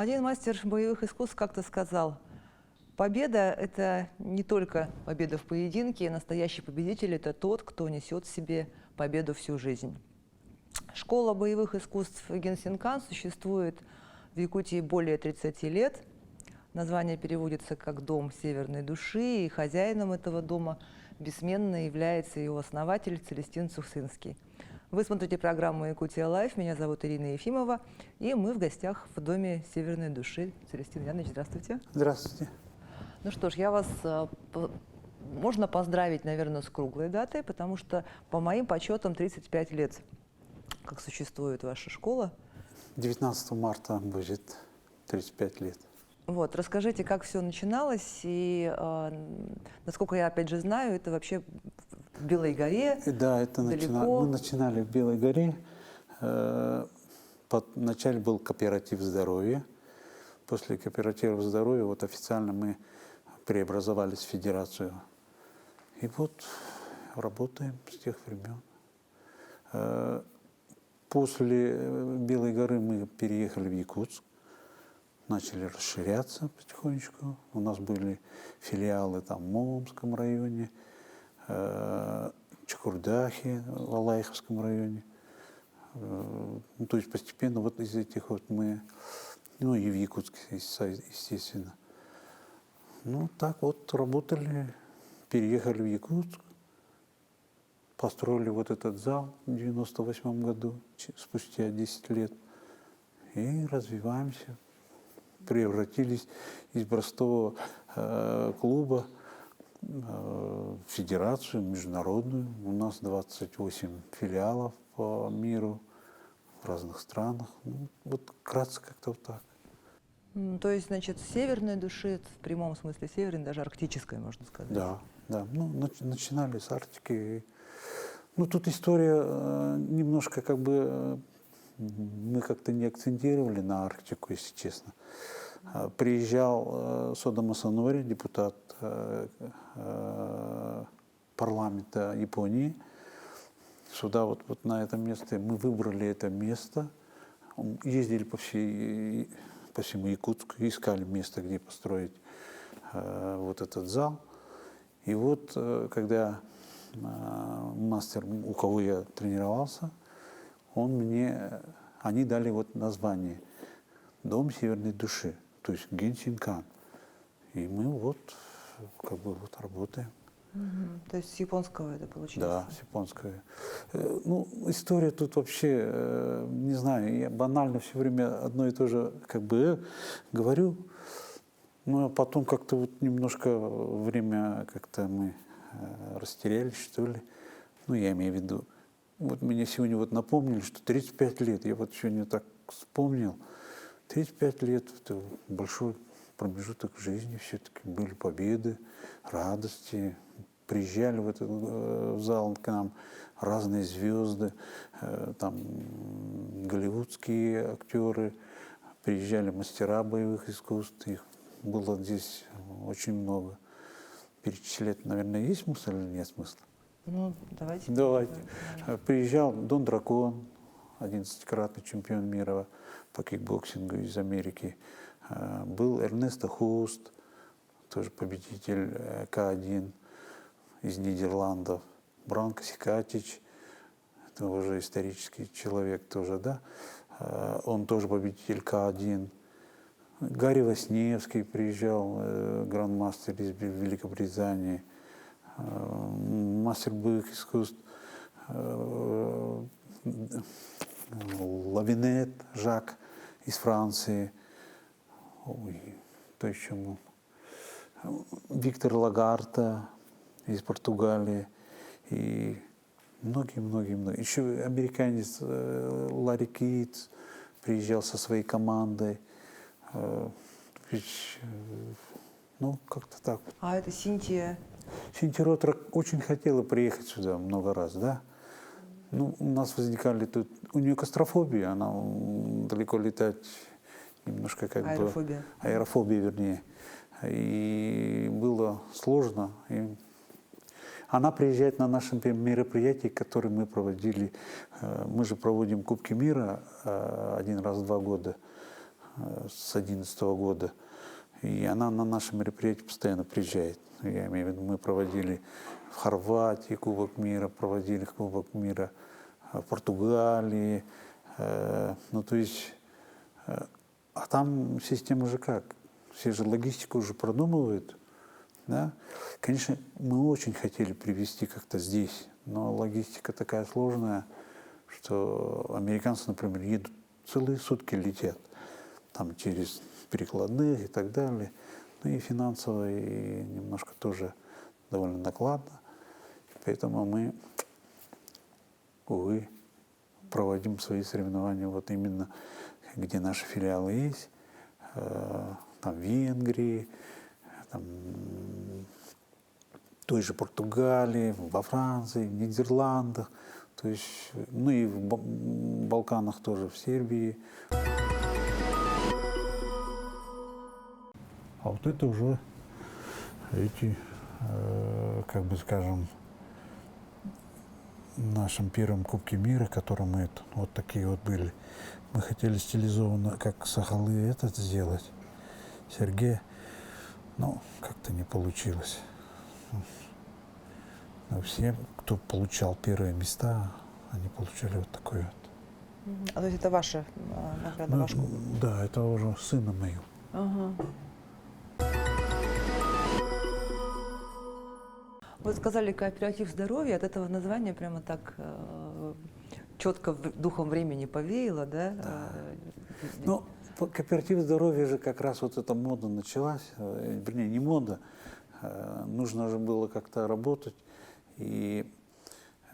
Один мастер боевых искусств как-то сказал: победа — это не только победа в поединке, настоящий победитель — это тот, кто несет в себе победу всю жизнь. Школа боевых искусств Генсинкан существует в Якутии более 30 лет. Название переводится как «Дом северной души», и хозяином этого дома бессменно является его основатель Целестин Цухсинский. Вы смотрите программу «Якутия Лайф». Меня зовут Ирина Ефимова, и мы в гостях в Доме северной души. Целестин Яныч, здравствуйте. Здравствуйте. Ну что ж, я вас можно поздравить, наверное, с круглой датой, потому что, по моим подсчетам, 35 лет, как существует ваша школа. 19 марта будет 35 лет. Вот, расскажите, как все начиналось, и, насколько я, опять же, знаю, это вообще в Белой горе. Да, это мы начинали в Белой горе. Вначале был кооператив здоровья. После кооператива здоровья вот официально мы преобразовались в федерацию. И вот работаем с тех времен. После Белой горы мы переехали в Якутск. Начали расширяться потихонечку. У нас были филиалы там, в Момском районе, Чукурдахе, в Алайховском районе. Ну, то есть постепенно вот из этих вот мы, ну и в Якутске, естественно. Ну так вот работали, переехали в Якутск, построили вот этот зал в 98 году, спустя 10 лет, и развиваемся. Превратились из простого клуба в федерацию международную. У нас 28 филиалов по миру, в разных странах. Ну, вот вкратце как-то вот так. То есть, значит, северной души, в прямом смысле северной, даже арктической, можно сказать. Да, да. Ну, начинали с Арктики. Ну, тут история немножко как бы... Мы как-то не акцентировали на Арктику, если честно. Приезжал Сода Масанори, депутат парламента Японии, сюда вот на это место. Мы выбрали это место, ездили по всему Якутску, искали место, где построить вот этот зал. И вот когда мастер, у кого я тренировался, они дали вот название «Дом северной души», то есть Генсинкан. И мы вот как бы вот работаем. То есть с японского это получилось? Да, с японского. Ну, история тут вообще, не знаю, я банально все время одно и то же как бы говорю, но потом как-то вот немножко время как-то мы растерялись, что ли. Ну, я имею в виду. Вот мне сегодня вот напомнили, что 35 лет, я вот сегодня так вспомнил, 35 лет – это большой промежуток в жизни, все-таки были победы, радости. Приезжали в этот зал к нам разные звезды, там голливудские актеры, приезжали мастера боевых искусств, их было здесь очень много. Перечислять, наверное, есть смысл или нет смысла? Ну, давайте. Давайте. Приезжал Дон Дракон, 11-кратный чемпион мира по кикбоксингу из Америки. Был Эрнесто Хуст, тоже победитель К1 из Нидерландов. Бранко Сикатич, это уже исторический человек тоже, да. Он тоже победитель К1. Гарри Васневский приезжал, грандмастер из Великобритании. Мастер боевых искусств Лавинет Жак из Франции. Ой, кто еще был? Виктор Лагарта из Португалии. И многие. Еще американец Ларри Китс приезжал со своей командой. Ну, как-то так. А это Синтия? Синтия Ротра очень хотела приехать сюда много раз, да. Ну, у нас возникали тут... У нее кастрофобия, она далеко летать немножко как аэрофобия. бы... Аэрофобия, вернее. И было сложно. И она приезжает на наши мероприятия, которые мы проводили. Мы же проводим Кубки мира 1 раз в 2 года. с 2011 года. И она на наши мероприятия постоянно приезжает. Я имею в виду, мы проводили в Хорватии Кубок мира, проводили Кубок мира в Португалии. Ну, то есть, а там система же как? Все же логистику уже продумывают. Да? Конечно, мы очень хотели привезти как-то здесь, но логистика такая сложная, что американцы, например, едут целые сутки летят, там через перекладных и так далее. Ну и финансово, и немножко тоже довольно накладно. Поэтому мы, увы, проводим свои соревнования вот именно, где наши филиалы есть, там в Венгрии, там, в той же Португалии, во Франции, в Нидерландах, то есть, ну и в Балканах тоже, в Сербии. А вот это уже эти, как бы скажем, в нашем первом Кубке мира, которым мы вот такие вот были, мы хотели стилизованно, как Сахалы, этот сделать, Сергей, но как-то не получилось. Но все, кто получал первые места, они получили вот такой вот. А то есть это ваша награда, Ну, ваш кубок? да, это уже сына моего. Ага. Вы сказали кооператив здоровья, от этого названия прямо так четко духом времени повеяло, да? Ну, кооператив здоровья же как раз вот эта мода началась, вернее, не мода, нужно же было как-то работать, и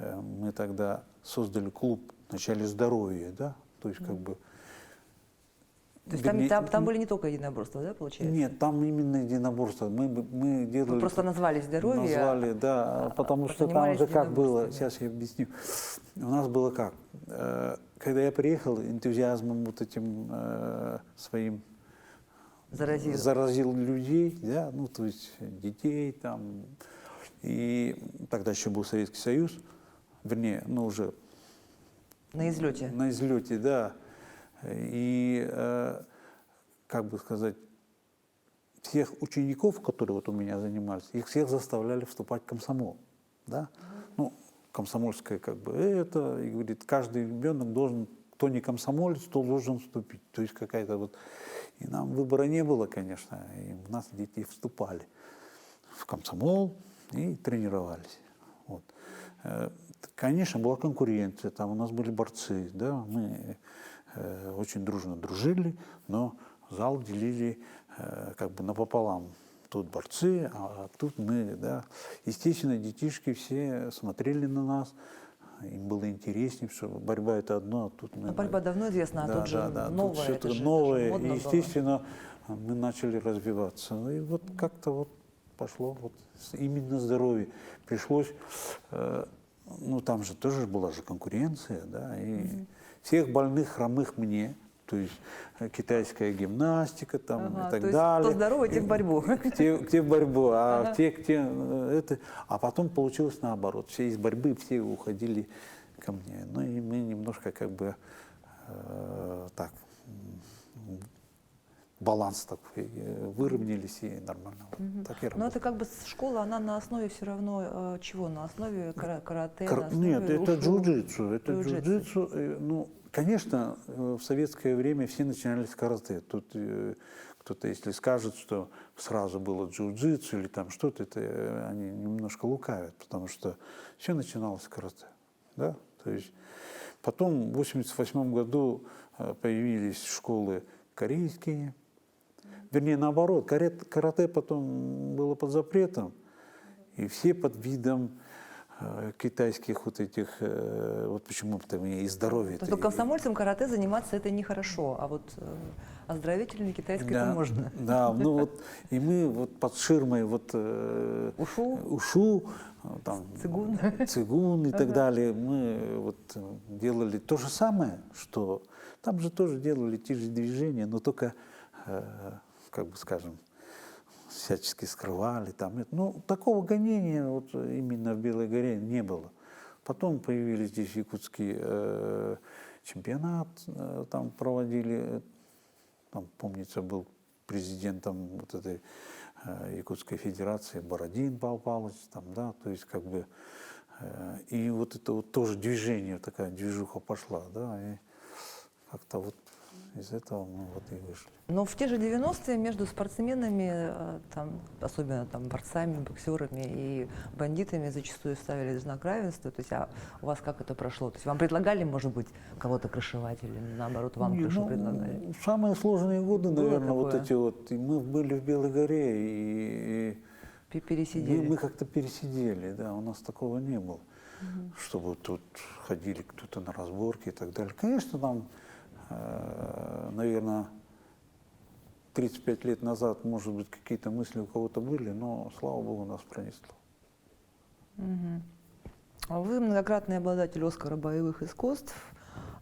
мы тогда создали клуб вначале здоровья, да, то есть как бы... То есть вернее, там были не только единоборства, да, получается? Нет, там именно единоборство. Мы делали... Вы просто назвали здоровье. Назвали, да, потому что там занимались же как было, единоборствами. сейчас я объясню. У нас было как, когда я приехал, энтузиазмом вот этим своим заразил людей, да, ну то есть детей там, и тогда еще был Советский Союз, вернее, ну уже... На излете. На излете, да. И, как бы сказать, всех учеников, которые вот у меня занимались, их всех заставляли вступать в комсомол, да. Ну, комсомольское как бы это, и говорит, каждый ребенок должен, кто не комсомолец, то должен вступить. То есть какая-то вот... И нам выбора не было, конечно, и у нас дети вступали в комсомол и тренировались. Вот. Конечно, была конкуренция, там у нас были борцы, да, мы очень дружно дружили, но зал делили как бы напополам. Тут борцы, а тут мы, да. Естественно, детишки все смотрели на нас, им было интереснее, что борьба это одно, а тут мы... Но борьба давно известна, а тут же новое, тут что-то это же новое, модно и, было. естественно, мы начали развиваться. Ну и вот как-то вот пошло вот именно здоровье. Пришлось, ну там же тоже была же конкуренция, да, и всех больных, хромых мне, то есть китайская гимнастика там и так то есть далее. кто здоровый, те в борьбу. Те в борьбу, а те это... А потом получилось наоборот. Все из борьбы, все уходили ко мне. Ну и мы немножко как бы так, баланс такой выровнялись и нормально. Так и Но это как бы школа, она на основе все равно чего? На основе карате? на основе Нет, это ушу? джиу-джитсу. Это джиу-джитсу. Ну, конечно, в советское время все начинали с карате. Тут кто-то, если скажет, что сразу было джиу-джитсу или там что-то, это они немножко лукавят, потому что все начиналось с карате. Да? То есть потом в 1988 году появились школы корейские. Вернее, наоборот, карате потом было под запретом, и все под видом китайских вот этих, вот почему-то и здоровье. То есть комсомольцам карате заниматься это нехорошо, а вот оздоровительной китайской это можно. Да, ну вот, и мы вот под ширмой вот ушу там, цигун и так далее, мы вот делали то же самое, что там же тоже делали те же движения, но только, как бы скажем, всячески скрывали там. Ну, такого гонения вот именно в Белой горе не было. Потом появились здесь якутский чемпионат, там проводили там, помнится, был президентом вот этой Якутской Федерации Бородин Павел Павлович, там, да, то есть как бы и вот это вот тоже движение, такая движуха пошла, да, и как-то вот из этого мы вот и вышли. Но в те же 90-е между спортсменами, там, особенно там, борцами, боксерами и бандитами зачастую ставили знак равенства. То есть, а у вас как это прошло? То есть вам предлагали, может быть, кого-то крышевать или наоборот вам Не, крышу ну, предлагали? самые сложные годы, Было наверное, вот такое? эти вот. И мы были в Белой горе, и Пересидели? мы как-то пересидели, да, у нас такого не было. Чтобы тут ходили кто-то на разборки и так далее. Конечно, там, наверное, 35 лет назад, может быть, какие-то мысли у кого-то были, но, слава богу, нас пронесло. А вы многократный обладатель Оскара боевых искусств,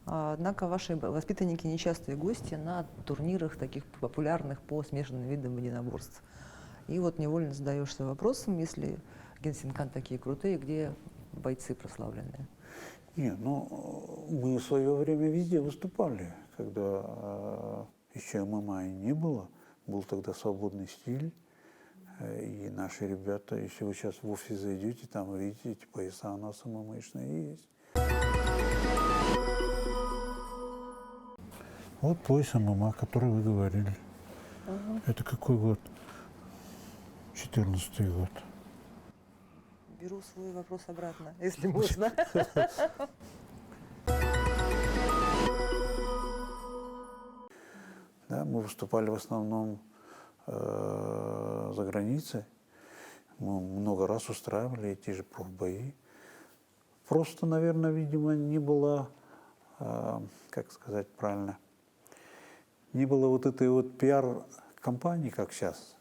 однако ваши воспитанники нечастые гости на турнирах таких популярных по смешанным видам единоборств. И вот невольно задаешься вопросом, если Генсинкан такие крутые, где бойцы прославленные? Не, ну, мы в свое время везде выступали, когда еще ММА и не было, был тогда свободный стиль, и наши ребята, если вы сейчас в офис зайдете, там вы видите, эти пояса у нас ММАшные есть. Вот пояс ММА, о который вы говорили. Это какой год? 14-й год. Беру свой вопрос обратно, если можно. Да, мы выступали в основном за границей. Мы много раз устраивали эти же профбои. Просто, наверное, видимо, не было, как сказать правильно, не было вот этой вот пиар-компании, как сейчас.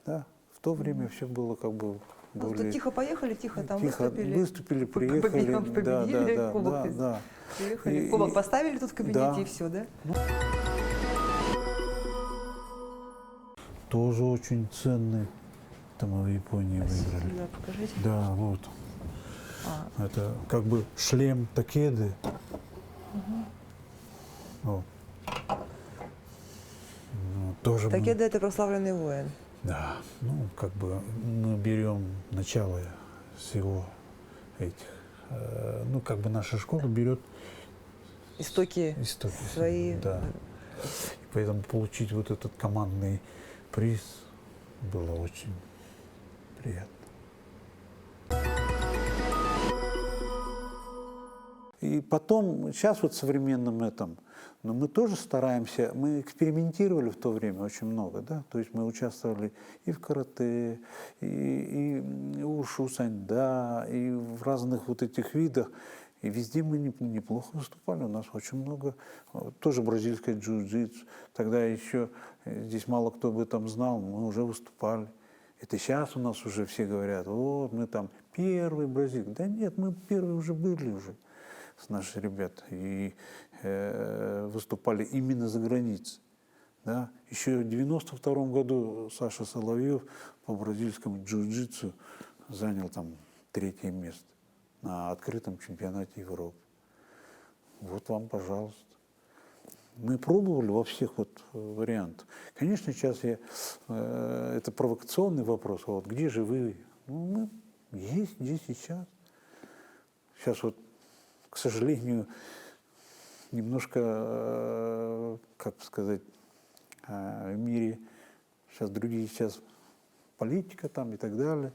Да? В то время все было как бы Ну, более... тихо поехали, тихо там Тихо выступили. приехали. Победили, Да, кубок, да, да. приехали. Кубок поставили тут в кабинете да. и все, да? Тоже очень ценный. Там мы в Японии выиграли. Да, покажите. Да, вот. А. Это как бы шлем Такеды. Вот. Ну, тоже Такеда — это прославленный воин. да, ну, как бы мы берем начало с его этих, ну, как бы наша школа берет Истоки истоки свои. да. И поэтому получить вот этот командный приз было очень приятно. И потом, сейчас вот в современном этом, но мы тоже стараемся, мы экспериментировали в то время очень много, да, то есть мы участвовали и в карате, и ушу саньда, и в разных вот этих видах, и везде мы неплохо выступали, у нас очень много, тоже бразильское джиу-джитсу, тогда еще здесь мало кто об этом знал, мы уже выступали. Это сейчас у нас уже все говорят, вот мы там первый бразильцы. Да нет, мы первые уже были уже с нашими ребятами и выступали именно за границей. Да? Еще в 92 году Саша Соловьев по бразильскому джиу-джитсу занял там 3-е место на открытом чемпионате Европы. Вот вам, пожалуйста. Мы пробовали во всех вот вариантах. Конечно, сейчас это провокационный вопрос. Вот где же вы? Ну, мы есть здесь и сейчас. Сейчас вот, к сожалению, немножко, как сказать, в мире сейчас другие сейчас политика там и так далее.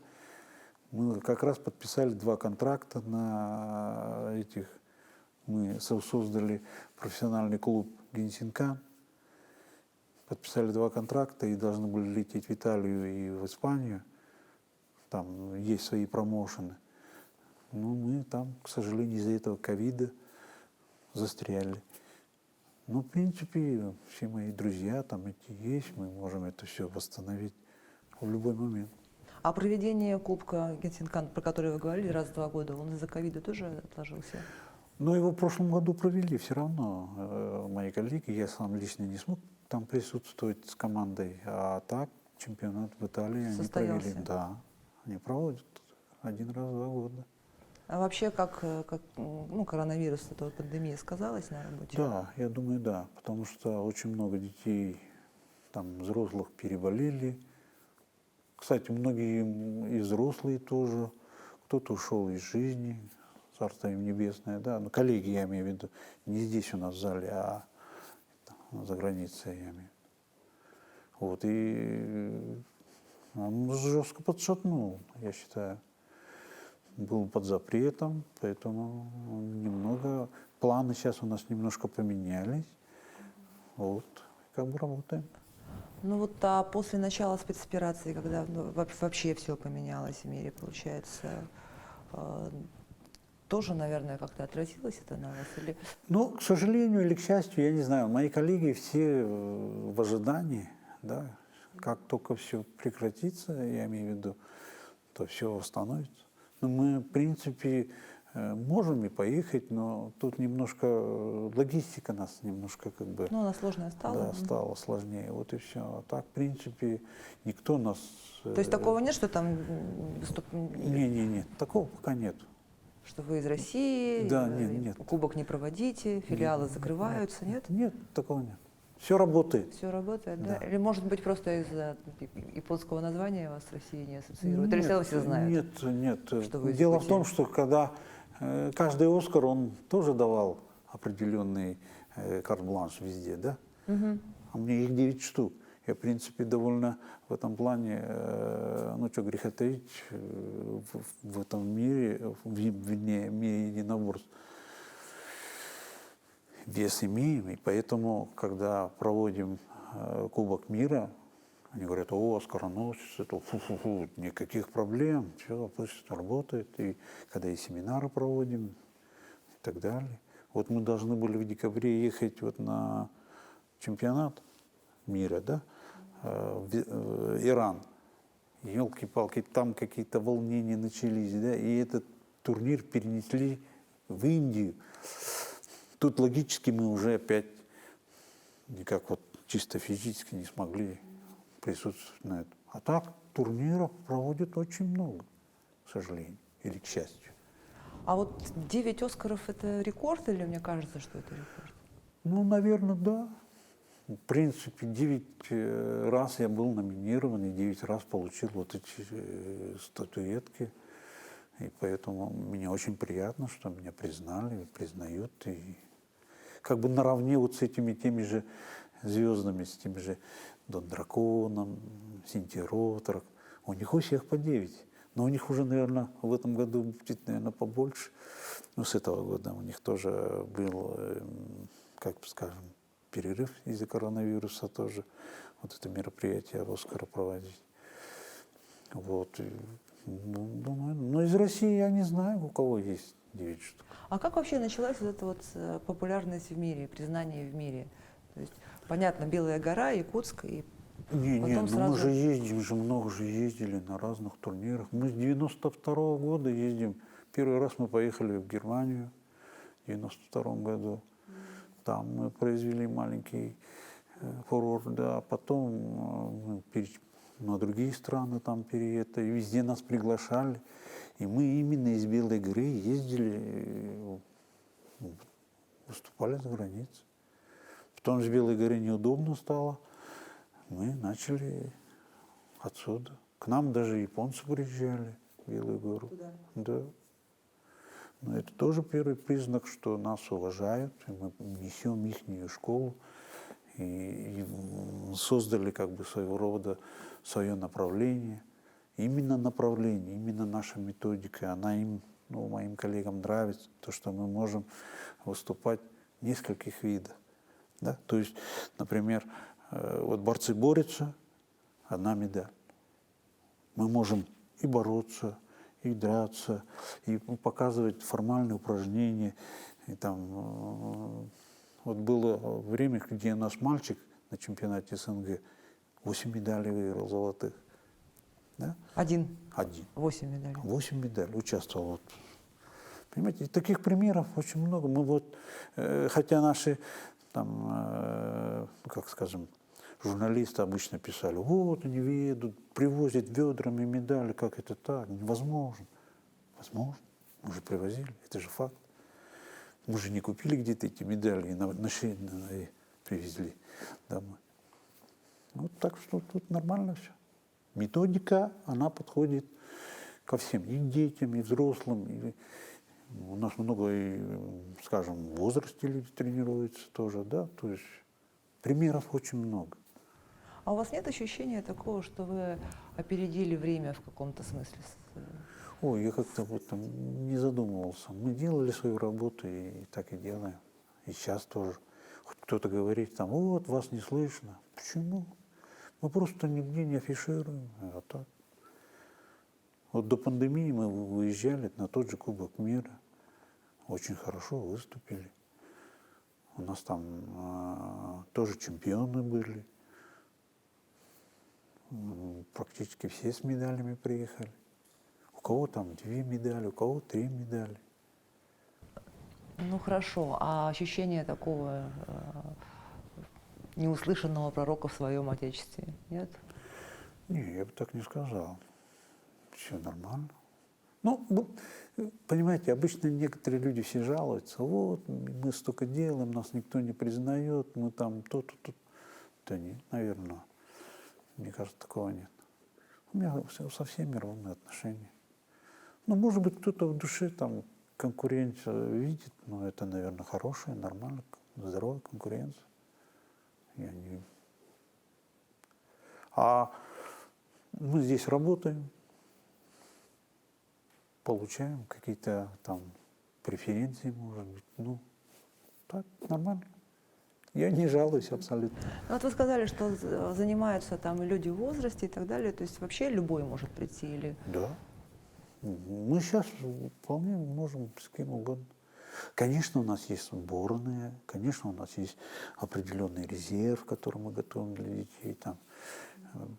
Мы как раз подписали 2 контракта на этих. Мы создали профессиональный клуб Генсинкан, подписали 2 контракта и должны были лететь в Италию и в Испанию. Там есть свои промоушены. Ну, мы там, к сожалению, из-за этого ковида застряли. Ну, в принципе, все мои друзья там эти есть, мы можем это все восстановить в любой момент. А проведение Кубка Генсинкан, про который вы говорили, раз в 2 года, он из-за ковида тоже отложился? Но его в прошлом году провели все равно. Мои коллеги, я сам лично не смог там присутствовать с командой, а так чемпионат в Италии они провели. Состоялся? Да, они проводят 1 раз в 2 года. А вообще, ну, коронавирус, эта вот пандемия сказалась на работе? Да, я думаю, да, потому что очень много детей, там, взрослых переболели. Кстати, многие и взрослые тоже, кто-то ушел из жизни, царство им небесное, да, ну, коллеги, я имею в виду, не здесь у нас в зале, а за границей, я имею в виду. Вот, и он жестко подшатнул, я считаю. Был под запретом, поэтому немного, планы сейчас у нас немножко поменялись. Вот, как бы работаем. Ну вот, а после начала спецоперации, когда ну, вообще все поменялось в мире, получается, э, тоже, наверное, как-то отразилось это на вас? Или... Ну, к сожалению или к счастью, я не знаю, мои коллеги все в ожидании, да, как только все прекратится, я имею в виду, то все восстановится. Но мы, в принципе, можем и поехать, но тут немножко логистика нас немножко как бы, Ну, она сложная стала. да, стала сложнее. Вот и все. А так, в принципе, никто нас... То есть такого нет, что там Не, такого пока нет. что вы из России, Да, нет. кубок не проводите, филиалы закрываются, нет? Нет, такого нет. Все работает. Все работает, да? Да. Или, может быть, просто из-за японского названия вас с Россией не ассоциируют? Или все все знают? Нет. что вы из Дело в Якутии? том, что когда каждый Оскар, он тоже давал определенный карт-бланш везде, да? А мне их 9 штук. Я, в принципе, довольно в этом плане, ну, что греха таить, в этом мире, в мире единоборств, вес имеем, и поэтому, когда проводим Кубок мира, они говорят: о, скороносец, это фу-фу-фу, никаких проблем, все, пусть работает. И когда и семинары проводим, и так далее. Вот мы должны были в декабре ехать вот на чемпионат мира, да, в Иран. Елки-палки, там какие-то волнения начались, да, и этот турнир перенесли в Индию. Тут логически мы уже опять никак вот чисто физически не смогли присутствовать на этом. А так турниров проводят очень много, к сожалению, или к счастью. А вот 9 Оскаров — это рекорд, или мне кажется, что это рекорд? Ну, наверное, да. В принципе, 9 раз я был номинирован, и 9 раз получил вот эти статуэтки. И поэтому мне очень приятно, что меня признали, признают. И как бы наравне вот с этими теми же звездами, с теми же Дон Драконом, Синтией Ротрак. У них у всех по 9. Но у них уже, наверное, в этом году будет, наверное, побольше. Ну, с этого года у них тоже был, как бы скажем, перерыв из-за коронавируса тоже. Вот это мероприятие Оскара проводить. Вот. И, ну, думаю, но из России я не знаю, у кого есть 9 штук. А как вообще началась вот эта вот популярность в мире, признание в мире? То есть, понятно, Белая гора, Якутск, и Не, потом ну сразу... мы же ездим, много же ездили на разных турнирах. Мы с 92-го года ездим. Первый раз мы поехали в Германию в 92-м году. Там мы произвели маленький фурор, да. Потом мы на другие страны там переехали, везде нас приглашали. И мы именно из Белой горы ездили, выступали за границей. Потом с Белой горы неудобно стало. Мы начали отсюда. К нам даже японцы приезжали в Белую гору. Туда. Да. Но это тоже первый признак, что нас уважают, и мы несем их школу. И создали как бы своего рода свое направление. Именно направление, именно наша методика, она им, ну, моим коллегам нравится, то, что мы можем выступать в нескольких видах. Да? То есть, например, вот борцы борются, одна медаль. Мы можем и бороться, и драться, и показывать формальные упражнения. И там, вот было время, где у нас мальчик на чемпионате СНГ 8 медалей выиграл золотых. Да? Один. 8 медалей. 8 медалей участвовал. Вот. Понимаете, таких примеров очень много. Мы вот, хотя наши, там, как скажем, журналисты обычно писали: вот они едут, привозят ведрами медали, как это так, невозможно. Возможно, Мы же привозили, это же факт. Мы же не купили где-то эти медали и на шее и привезли домой. Вот так что тут нормально все. Методика, она подходит ко всем, и детям, и взрослым. И у нас много, скажем, в возрасте люди тренируются тоже, да, то есть примеров очень много. А у вас нет ощущения такого, что вы опередили время в каком-то смысле? Ой, я как-то вот там не задумывался. Мы делали свою работу и так и делаем. И сейчас тоже. Хоть кто-то говорит там, вот, вас не слышно. Почему? Мы просто нигде не афишируем. А так. Вот до пандемии мы выезжали на тот же Кубок мира. Очень хорошо выступили. У нас там тоже чемпионы были. Практически все с медалями приехали. У кого там 2 медали, у кого 3 медали. Ну хорошо, а ощущение такого неуслышанного пророка в своем отечестве, нет? Не, я бы так не сказал. Все нормально. Ну, понимаете, обычно некоторые люди все жалуются. Вот, мы столько делаем, нас никто не признает, мы там то-то, то. Да нет, наверное. Мне кажется, такого нет. У меня со всеми ровные отношения. Ну, может быть, кто-то в душе там конкуренцию видит, но это, наверное, хорошая, нормальная, здоровая конкуренция. Я не... А мы здесь работаем, получаем какие-то там преференции, может быть. Ну, так, нормально. Я не жалуюсь абсолютно. Ну, вот вы сказали, что занимаются там и люди в возрасте и так далее, то есть вообще любой может прийти или... Да. Мы сейчас вполне можем с кем угодно. Конечно, у нас есть сборные, конечно, у нас есть определенный резерв, который мы готовим для детей. Там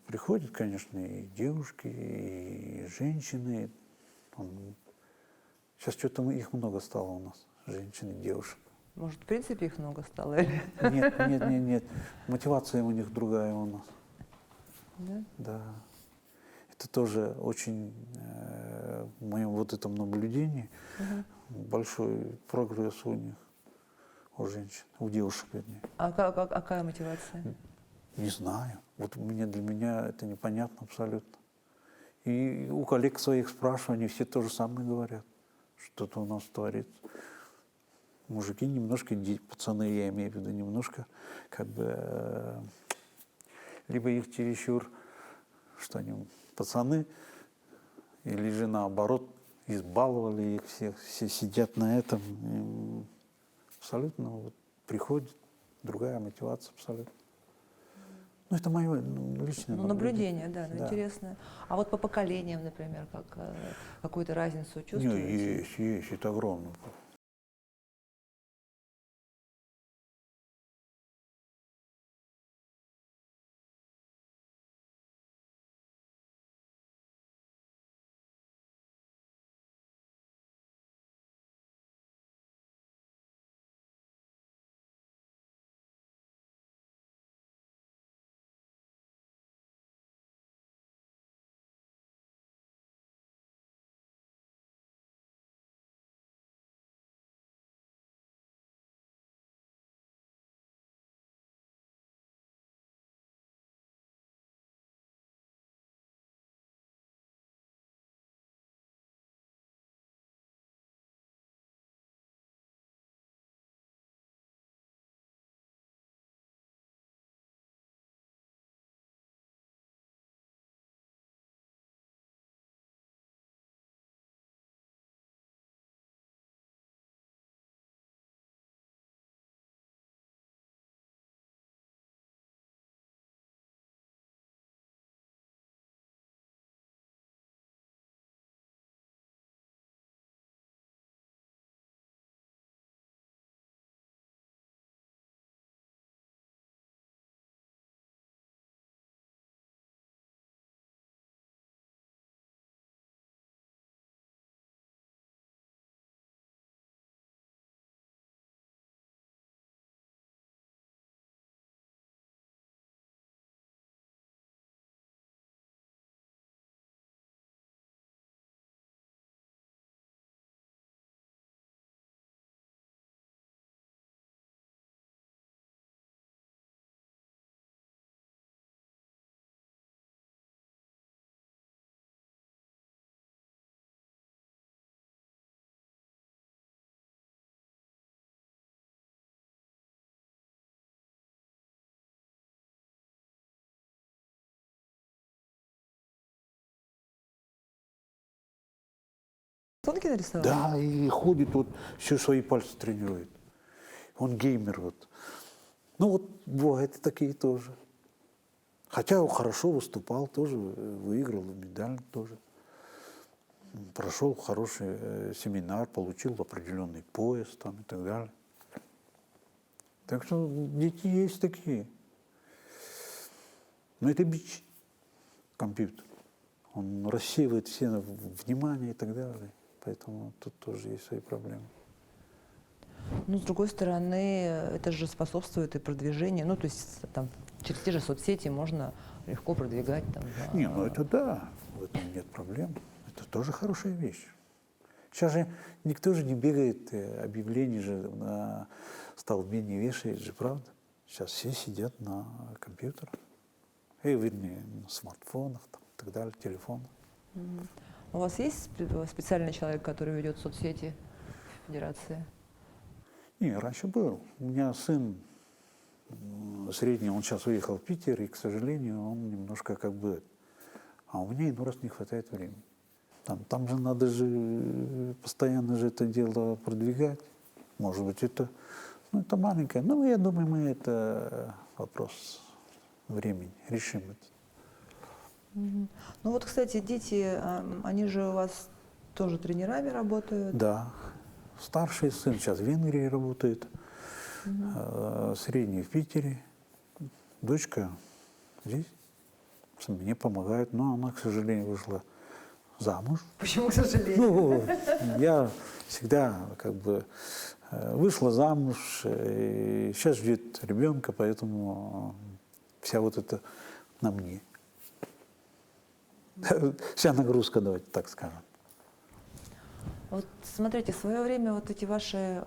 приходят, конечно, и девушки, и женщины. Сейчас что-то их много стало у нас, женщин и девушек. Может, в принципе, их много стало? Или... Нет. Мотивация у них другая у нас. Да? Да. Это тоже очень, в моем вот этом наблюдении, большой прогресс у них, у женщин, у девушек, вернее. А какая мотивация? Не знаю. Вот для меня это непонятно абсолютно. И у коллег своих спрашиваю, они все то же самое говорят. Что-то у нас творится. Мужики немножко, пацаны, я имею в виду, немножко, как бы, либо их чересчур, что они, пацаны, или же наоборот, избаловали их всех, все сидят на этом. И абсолютно вот, приходит другая мотивация абсолютно. Ну, это мое личное наблюдение, да, да. интересно. А вот по поколениям, например, какую-то разницу чувствуете? Есть, это огромно. Рисунки нарисовал? Да, и ходит, вот, все свои пальцы тренирует. Он геймер, вот. Ну, вот, бывают и такие тоже. Хотя он хорошо выступал, тоже выиграл медаль тоже. Прошел хороший семинар, получил определенный пояс там и так далее. Так что дети есть такие. Но это бич, компьютер. Он рассеивает все внимание и так далее. Поэтому тут тоже есть свои проблемы. Ну, с другой стороны, это же способствует и продвижению. Ну, то есть там через те же соцсети можно легко продвигать там. Не, ну это да, в этом нет проблем. Это тоже хорошая вещь. Сейчас же никто же не бегает, объявлений же на столбе не вешает же, правда? Сейчас все сидят на компьютерах, вернее, на смартфонах там, и так далее, телефонах. У вас есть специальный человек, который ведет соцсети Федерации? Не, раньше был. У меня сын средний, он сейчас уехал в Питер, и, к сожалению, он немножко как бы... А у меня иной раз не хватает времени. Там же надо же постоянно же это дело продвигать. Может быть, это это маленькое. Но я думаю, мы это вопрос времени решим это. Ну вот, кстати, дети, они же у вас тоже тренерами работают? Да. Старший сын сейчас в Венгрии работает, средний в Питере, дочка здесь мне помогает, но она, к сожалению, вышла замуж. Почему, к сожалению? Ну, я всегда как бы вышла замуж, и сейчас ждет ребенка, поэтому вся вот это на мне. Вся нагрузка, давайте так скажем. Вот смотрите, в свое время вот эти ваши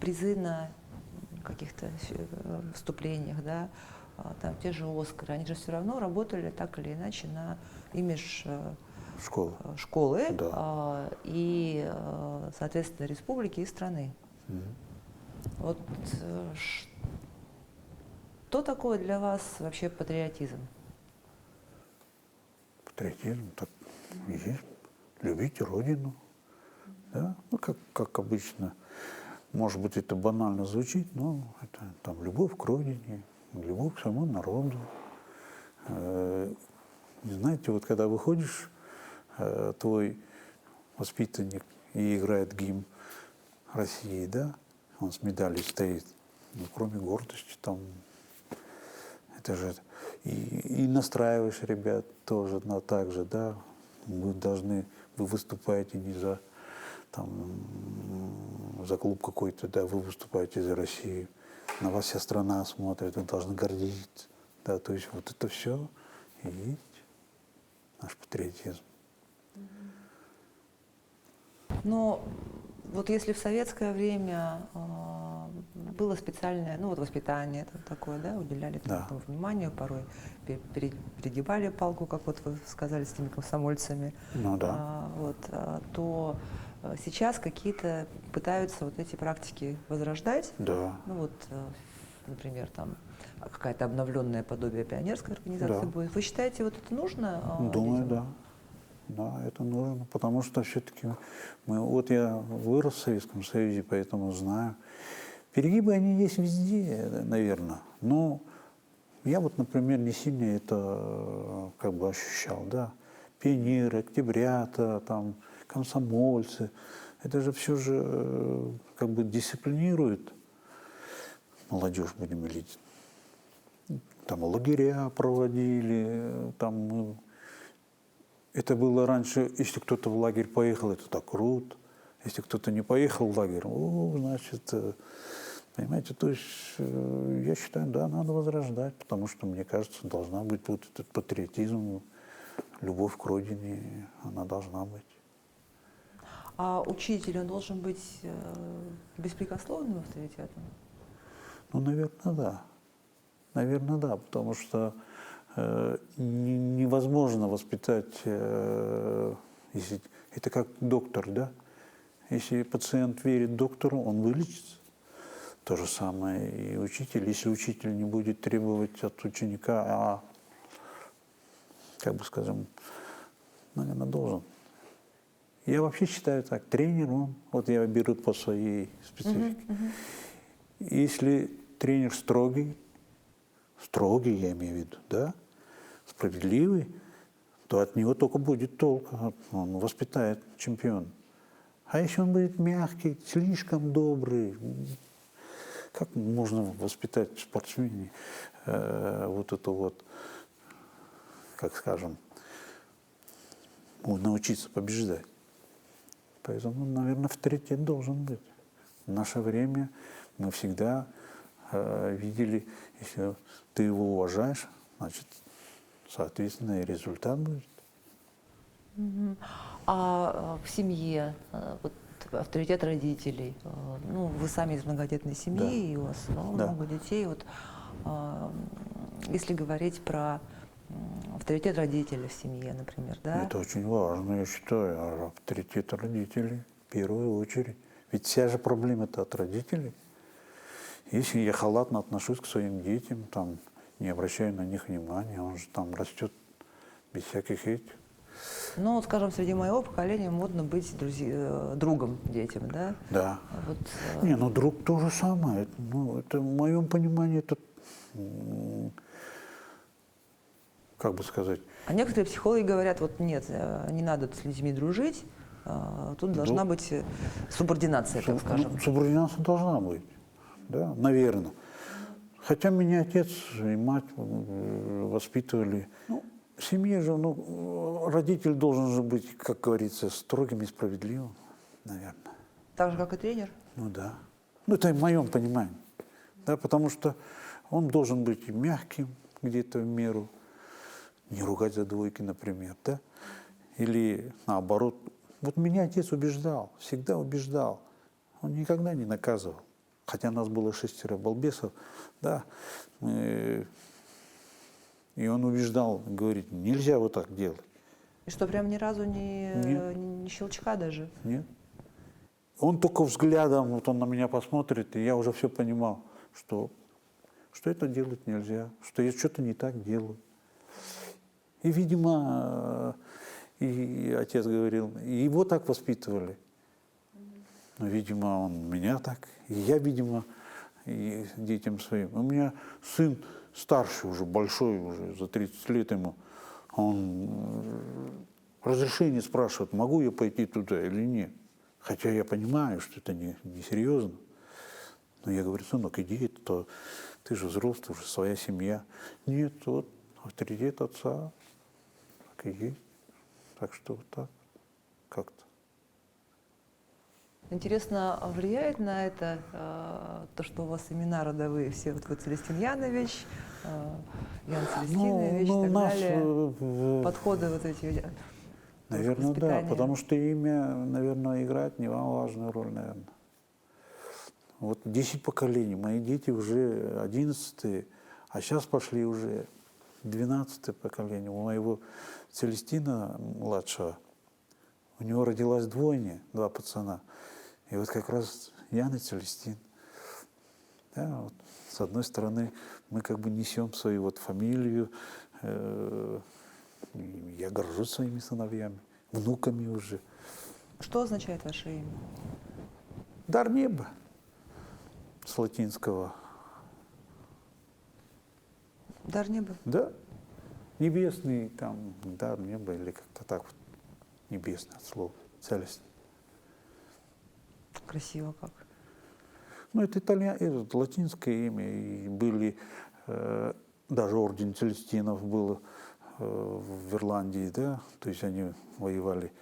призы на каких-то выступлениях, да, там те же «Оскары», они же все равно работали так или иначе на имидж школы Да. и, соответственно, республики и страны. Вот что такое для вас вообще патриотизм? Патриотизм, так и есть. Любить Родину. Да? Ну, как обычно. Может быть, это банально звучит, но это там любовь к Родине, любовь к своему народу. Знаете, вот когда выходишь, твой воспитанник и играет гимн России, да, он с медалью стоит, ну, кроме гордости, там, это же, и настраиваешь ребят тоже так же, да, вы выступаете не за, там, за клуб какой-то, да, вы выступаете за Россию, на вас вся страна смотрит, вы должны гордиться, да, то есть вот это все и есть наш патриотизм. Но вот если в советское время было специальное, ну вот воспитание там такое, да, уделяли этому вниманию, порой перегибали палку, как вот вы сказали, с теми комсомольцами, Ну да. то сейчас какие-то пытаются вот эти практики возрождать. Да. Ну вот, например, там какая-то обновленное подобие пионерской организации будет. Вы считаете, вот это нужно? Думаю, детям? да. Да, это нужно, потому что все-таки вот я вырос в Советском Союзе, поэтому знаю. Перегибы, они есть везде, наверное. Но я вот, например, не сильно это как бы ощущал, да. Пионеры, октябрята, там, комсомольцы. Это же все же как бы дисциплинирует молодежь, будем говорить. Там лагеря проводили, там это было раньше, если кто-то в лагерь поехал, это так круто. Если кто-то не поехал в лагерь, значит, понимаете, то есть я считаю, да, надо возрождать, потому что, мне кажется, должна быть вот этот патриотизм, любовь к родине, она должна быть. А учитель, он должен быть беспрекословным авторитетом? Ну, наверное, да. Наверное, да, потому что невозможно воспитать, если это как доктор, да? Если пациент верит доктору, он вылечится. То же самое и учитель. Если учитель не будет требовать от ученика, как бы скажем, наверное, должен Я вообще считаю так, тренер, он, вот я беру по своей специфике. Если тренер строгий, строгий я имею в виду, да, справедливый, то от него только будет толк, он воспитает чемпиона. А если он будет мягкий, слишком добрый, как можно воспитать в спортсмене вот это вот, как скажем, научиться побеждать? Поэтому, наверное, авторитет должен быть. В наше время мы всегда видели, если ты его уважаешь, значит, соответственно, и результат будет. А в семье вот, авторитет родителей? Ну, вы сами из многодетной семьи, Да. и у вас Да. много детей. Вот, если говорить про авторитет родителей в семье, например, да? Это очень важно, я считаю, авторитет родителей в первую очередь. Ведь вся же проблема-то от родителей. Если я халатно отношусь к своим детям, там, не обращаю на них внимания, он же там растет без всяких этих. Ну, вот, скажем, среди моего поколения модно быть другом детям, да? Да. Вот, Не, ну друг то же самое. Ну, это в моем понимании, это, как бы сказать, а некоторые психологи говорят, вот нет, не надо с людьми дружить, тут должна быть субординация, так скажем. субординация должна быть, да, наверное. Хотя меня отец и мать воспитывали. Ну, в семье же, ну, родитель должен же быть, как говорится, строгим и справедливым, наверное. Так же, как и тренер? Ну да. Ну, это в моем понимании. Да, потому что он должен быть и мягким где-то в меру, не ругать за двойки, например, да? Или наоборот. Вот меня отец убеждал, всегда убеждал. Он никогда не наказывал. Хотя нас было 6 балбесов, да. И он убеждал, говорит, нельзя вот так делать. И что, прям ни разу Нет. ни щелчка даже? Нет. Он только взглядом, вот он на меня посмотрит, и я уже все понимал, что это делать нельзя, что я что-то не так делаю. И, видимо, и отец говорил, и его так воспитывали. Но, видимо, он меня так, и я, видимо, и детям своим. У меня сын старший уже, большой уже, за 30 лет ему, он разрешение спрашивает, могу я пойти туда или нет. Хотя я понимаю, что это не серьезно. Но я говорю, сынок, иди, то ты же взрослый, уже своя семья. Нет, вот авторитет отца, так и есть. Так что вот так, как-то. Интересно, а влияет на это то, что у вас имена родовые все, вот вы Целестин Янович, Ян Целестинович и так далее, подходы вот эти? Наверное, да, потому что имя, наверное, играет немаловажную роль, наверное. Вот 10 поколений, мои дети уже 11-е, а сейчас пошли уже 12-е поколение. У моего Целестина младшего, у него родилась двойня, 2 пацана. И вот как раз Ян и Целестин. Да, вот, с одной стороны, мы как бы несем свою вот фамилию, я горжусь своими сыновьями, внуками уже. Что означает ваше имя? Дар неба, с латинского. Дар неба? Да, небесный там, дар неба, или как-то так вот, небесный от слова, целостный. Красиво как. Ну, это латинское имя, и были, даже орден Целестинов был в Ирландии, да, то есть они воевали,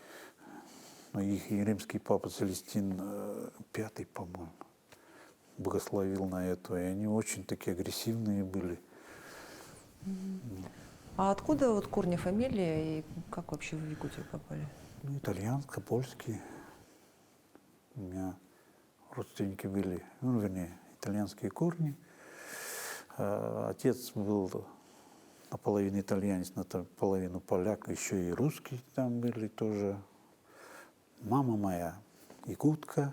но их и римский папа Целестин V, по-моему, благословил на это, и они очень такие агрессивные были. А откуда вот корни фамилии и как вообще в Якутию попали? Ну, итальянско, польский. У меня родственники были, ну, вернее, итальянские корни. Отец был наполовину итальянец, наполовину поляк, еще и русский там были тоже. Мама моя якутка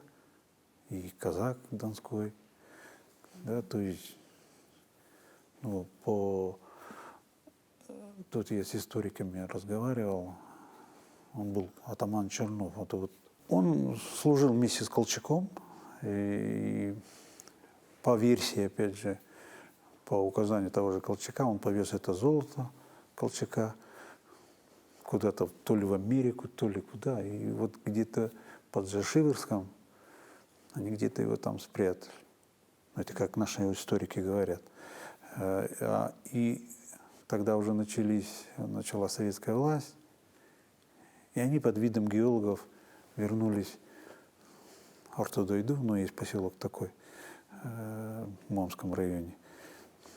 и казак донской. Да, то есть, ну, тут я с историками разговаривал, он был атаман Чернов. Вот. Он служил вместе с Колчаком, и по версии, опять же, по указанию того же Колчака, он повез это золото Колчака куда-то, то ли в Америку, то ли куда. И вот где-то под Зашиверском они где-то его там спрятали. Это как наши историки говорят. И тогда уже начала советская власть, и они под видом геологов вернулись в Ортодойду, есть поселок такой, в Момском районе.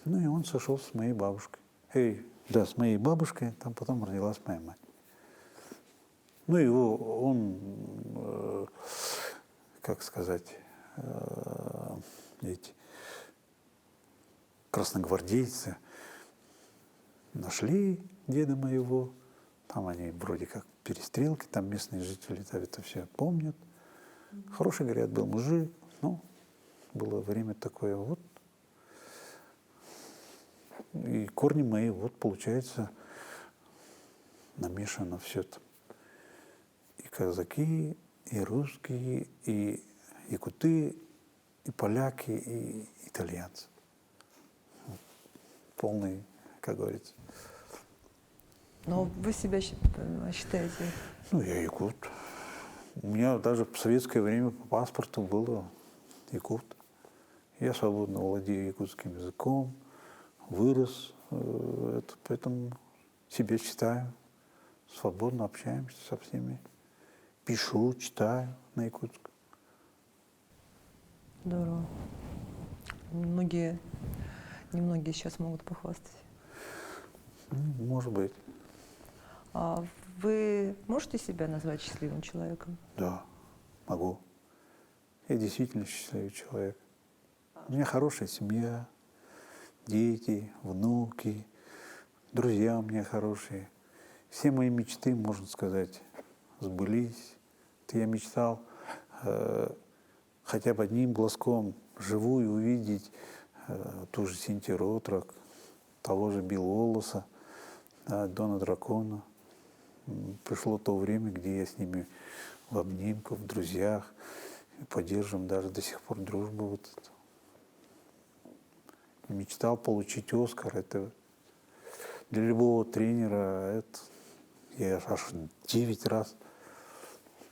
И он сошел с моей бабушкой. С моей бабушкой, там потом родилась моя мать. Он, как сказать, эти красногвардейцы нашли деда моего, там они вроде как перестрелки, там местные жители это все помнят. Хороший, говорят, был мужик, было время такое вот. И корни мои, получается, намешано все там. И казаки, и русские, и якуты, и поляки, и итальянцы. Полный, как говорится. Но вы себя считаете? Я якут. У меня даже в советское время по паспорту было якут. Я свободно владею якутским языком, вырос, поэтому себя считаю. Свободно общаемся со всеми. Пишу, читаю на якутском. Здорово. Немногие сейчас могут похвастать. Может быть. А вы можете себя назвать счастливым человеком? Да, могу. Я действительно счастливый человек. У меня хорошая семья, дети, внуки, друзья у меня хорошие. Все мои мечты, можно сказать, сбылись. Я мечтал хотя бы одним глазком вживую увидеть ту же Синтию Отрок, того же Билла Уоллеса, Дона Дракона. Пришло то время, где я с ними в обнимку, в друзьях, поддерживаем даже до сих пор дружбу. Мечтал получить Оскар. Это для любого тренера я аж 9 раз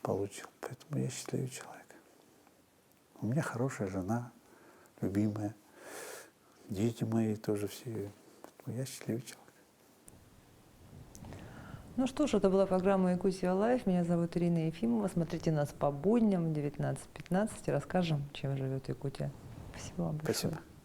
получил. Поэтому я счастливый человек. У меня хорошая жена, любимая. Дети мои тоже все. Поэтому я счастливый человек. Ну что ж, это была программа «Якутия Лайф». Меня зовут Ирина Ефимова. Смотрите нас по будням в 19:15 и расскажем, чем живет Якутия. Спасибо вам большое. Спасибо.